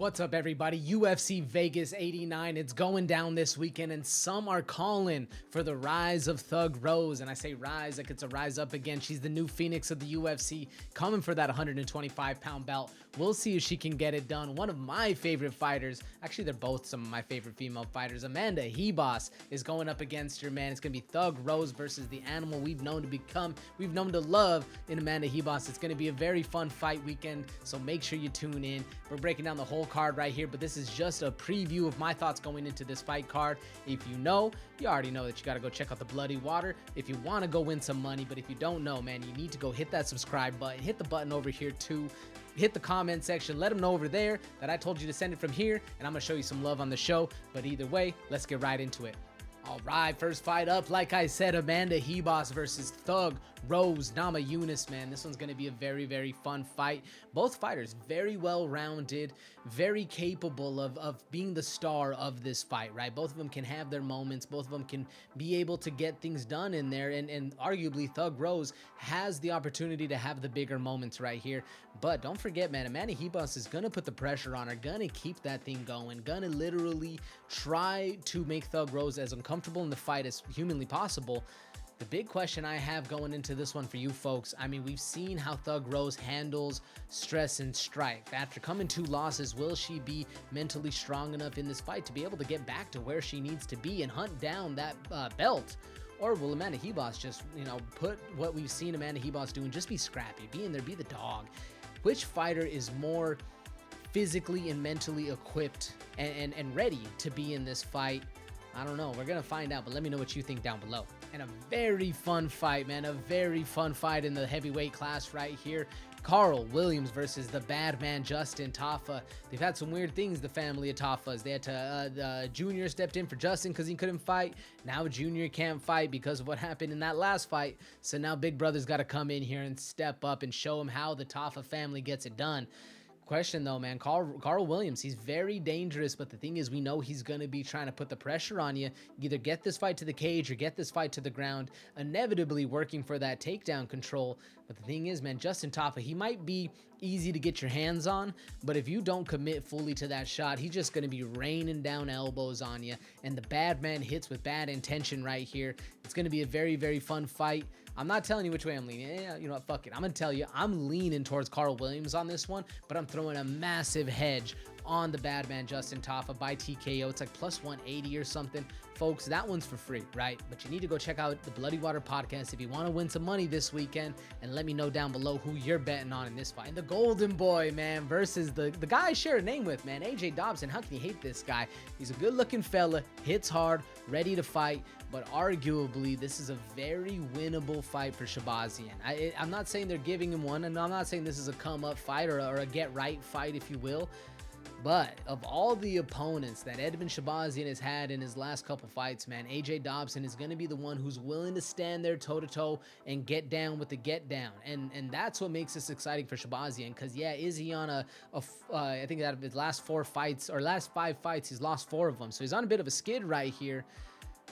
What's up, everybody? UFC Vegas 89. It's going down this weekend, and some are calling for the rise of Thug Rose. And I say rise like it's a rise up again. She's the new phoenix of the UFC, coming for that 125-pound belt. We'll see if she can get it done. One of my favorite fighters, actually, they're both some of my favorite female fighters. Amanda Ribas is going up against her, man. It's going to be Thug Rose versus the animal we've known to love in Amanda Ribas. It's going to be a very fun fight weekend, so make sure you tune in. We're breaking down the whole card right here, but this is just a preview of my thoughts going into this fight card. If you know, you already know that you got to go check out the Bloody Water if you want to go win some money. But if you don't know, man, you need to go hit that subscribe button, hit the button over here too, hit the comment section, let them know over there that I told you to send it from here, and I'm gonna show you some love on the show. But either way, let's get right into it. All right, first fight up, like I said, Amanda Ribas versus Thug Rose Namajunas, man. This one's going to be a very, very fun fight. Both fighters very well-rounded, very capable of being the star of this fight, right? Both of them can have their moments. Both of them can be able to get things done in there, and arguably Thug Rose has the opportunity to have the bigger moments right here. But don't forget, man, Amanda Ribas is going to put the pressure on her, going to keep that thing going, going to literally try to make Thug Rose as uncomfortable in the fight as humanly possible. The big question I have going into this one for you folks, I mean, we've seen how Thug Rose handles stress and strife. After coming 2 losses, will she be mentally strong enough in this fight to be able to get back to where she needs to be and hunt down that belt? Or will Amanda Ribas just, put what we've seen Amanda Ribas doing, just be scrappy, be in there, be the dog? Which fighter is more physically and mentally equipped and ready to be in this fight? I don't know. We're going to find out, but let me know what you think down below. And a very fun fight, man. A very fun fight in the heavyweight class right here. Carl Williams versus the bad man, Justin Tafa. They've had some weird things, the family of Tafas. They had to, Junior stepped in for Justin because he couldn't fight. Now Junior can't fight because of what happened in that last fight. So now Big Brother's got to come in here and step up and show him how the Tafa family gets it done. Question though, man, Carl Williams, he's very dangerous, but the thing is, we know he's going to be trying to put the pressure on you. Either get this fight to the cage or get this fight to the ground, inevitably working for that takedown control. But the thing is, man, Justin Tafa, he might be easy to get your hands on, but if you don't commit fully to that shot, he's just going to be raining down elbows on you, and the bad man hits with bad intention right here. It's going to be a very, very fun fight. I'm not telling you which way I'm leaning. Yeah, you know what, fuck it. I'm going to tell you, I'm leaning towards Carl Williams on this one, but I'm throwing a massive hedge on the bad man Justin Tafa by TKO. It's like plus 180 or something. Folks, that one's for free, right? But you need to go check out the Bloody Water podcast if you want to win some money this weekend, and let me know down below who you're betting on in this fight. And the Golden Boy, man, versus the guy I share a name with, man, AJ Dobson. How can you hate this guy? He's a good-looking fella, hits hard, ready to fight, but arguably this is a very winnable fight for Shabazian. I'm not saying they're giving him one, and I'm not saying this is a come-up fight or a get-right fight, if you will. But of all the opponents that Edmund Shabazian has had in his last couple fights, man, AJ Dobson is going to be the one who's willing to stand there toe-to-toe and get down with the get down. And that's what makes this exciting for Shabazian, because, yeah, is he on I think out of his last 4 fights, or last 5 fights, he's lost 4 of them. So he's on a bit of a skid right here.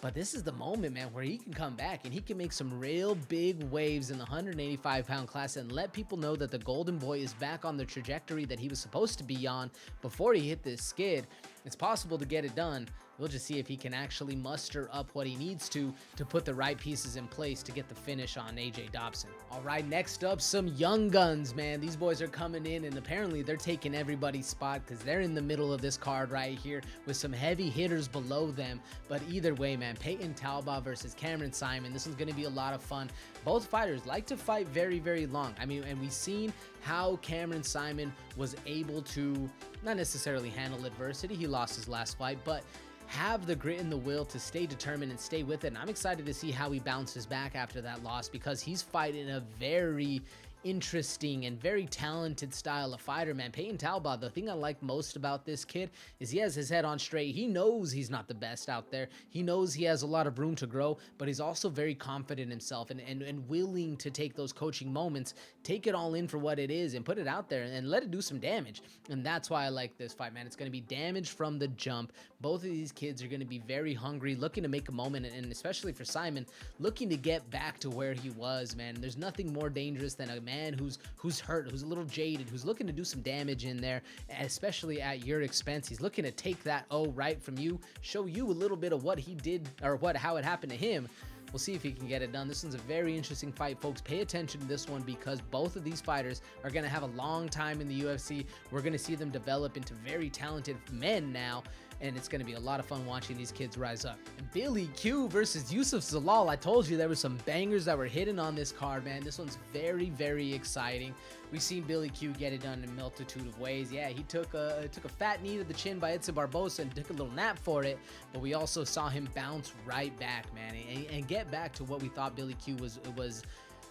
But this is the moment, man, where he can come back and he can make some real big waves in the 185-pound class and let people know that the Golden Boy is back on the trajectory that he was supposed to be on before he hit this skid. It's possible to get it done. We'll just see if he can actually muster up what he needs to put the right pieces in place to get the finish on AJ Dobson. All right, next up, some young guns, man. These boys are coming in, and apparently they're taking everybody's spot because they're in the middle of this card right here with some heavy hitters below them. But either way, man, Peyton Talbot versus Cameron Simon. This one's going to be a lot of fun. Both fighters like to fight very, very long. I mean, and we've seen how Cameron Simon was able to not necessarily handle adversity. He lost his last fight, but have the grit and the will to stay determined and stay with it. And I'm excited to see how he bounces back after that loss, because he's fighting a very interesting and very talented style of fighter, man. Peyton Talbot, the thing I like most about this kid is he has his head on straight. He knows he's not the best out there. He knows he has a lot of room to grow, but he's also very confident in himself and willing to take those coaching moments, take it all in for what it is and put it out there and let it do some damage. And that's why I like this fight, man. It's going to be damage from the jump. Both of these kids are going to be very hungry, looking to make a moment, and especially for Simon, looking to get back to where he was, man. There's nothing more dangerous than a man who's hurt, who's a little jaded, who's looking to do some damage in there, especially at your expense. He's looking to take that O right from you, show you a little bit of what he did, or how it happened to him. We'll see if he can get it done. This one's a very interesting fight, folks. Pay attention to this one because both of these fighters are going to have a long time in the UFC. We're going to see them develop into very talented men now, and it's going to be a lot of fun watching these kids rise up. And Billy Q versus Yusuf Zalal. I told you there were some bangers that were hidden on this card, man. This one's very, very exciting. We've seen Billy Q get it done in a multitude of ways. Yeah, he took a fat knee to the chin by Edson Barbosa and took a little nap for it, but we also saw him bounce right back, man, and get back to what we thought Billy Q was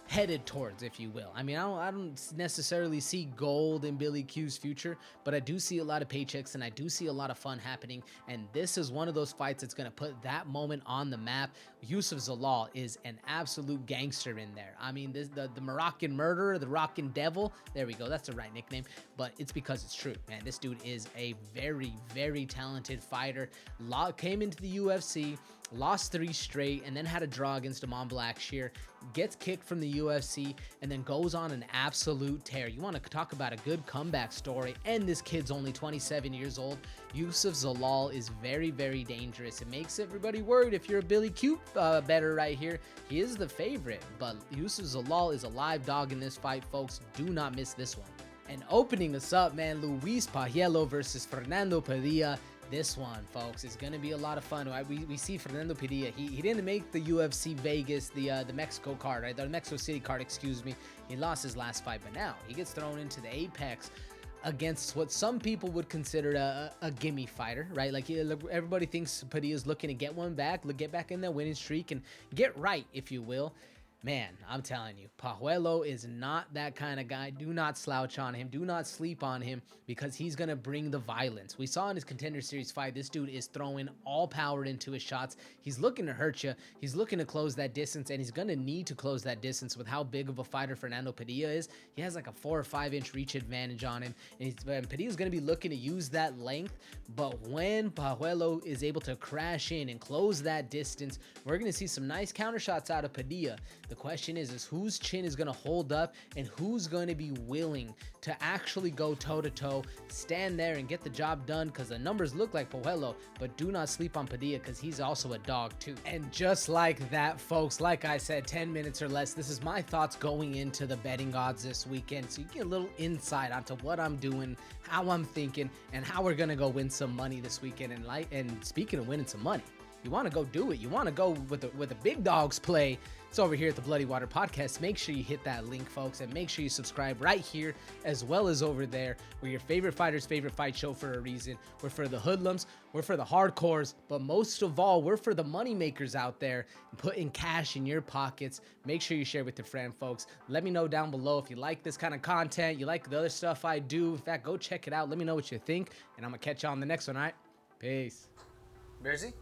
headed towards, if you will. I mean, I don't necessarily see gold in Billy Q's future, but I do see a lot of paychecks and I do see a lot of fun happening, and this is one of those fights that's going to put that moment on the map. Yusuf Zalal is an absolute gangster in there. I mean, the Moroccan murderer, the Moroccan devil, there we go, that's the right nickname, but it's because it's true, man. This dude is a very, very talented fighter. Came into the UFC, lost 3 straight, and then had a draw against Amon Blackshear, gets kicked from the UFC, and then goes on an absolute tear. You want to talk about a good comeback story, and this kid's only 27 years old. Yusuf Zalal is very, very dangerous. It makes everybody worried if you're a Billy Q bettor right here. He is the favorite, but Yusuf Zalal is a live dog in this fight, folks. Do not miss this one. And opening us up, man, Luis Pajuelo versus Fernando Padilla. This one, folks, is going to be a lot of fun. We see Fernando Padilla. He didn't make the UFC Vegas, the Mexico card, right? The Mexico City card, excuse me. He lost his last fight, but now he gets thrown into the Apex against what some people would consider a gimme fighter, right? Like everybody thinks Padilla's looking to get one back, get back in that winning streak and get right, if you will. Man, I'm telling you, Pajuelo is not that kind of guy. Do not slouch on him. Do not sleep on him because he's going to bring the violence. We saw in his Contender Series fight, this dude is throwing all power into his shots. He's looking to hurt you. He's looking to close that distance, and he's going to need to close that distance with how big of a fighter Fernando Padilla is. He has like a 4 or 5 inch reach advantage on him, and Padilla's going to be looking to use that length, but when Pajuelo is able to crash in and close that distance, we're going to see some nice counter shots out of Padilla. The question is whose chin is going to hold up and who's going to be willing to actually go toe-to-toe, stand there and get the job done, because the numbers look like Pajuelo, but do not sleep on Padilla because he's also a dog too. And just like that, folks, like I said, 10 minutes or less, this is my thoughts going into the betting odds this weekend, so you get a little insight onto what I'm doing, how I'm thinking, and how we're going to go win some money this weekend. And speaking of winning some money, you want to go do it. You want to go with the big dogs play. It's over here at the Bloody Water Podcast. Make sure you hit that link, folks, and make sure you subscribe right here as well as over there. We're your favorite fighter's favorite fight show for a reason. We're for the hoodlums, we're for the hardcores, but most of all, we're for the money makers out there putting cash in your pockets. Make sure you share with your friend, folks. Let me know down below if you like this kind of content, you like the other stuff I do. In fact, go check it out. Let me know what you think, and I'm going to catch you on the next one, all right? Peace. Bearsy?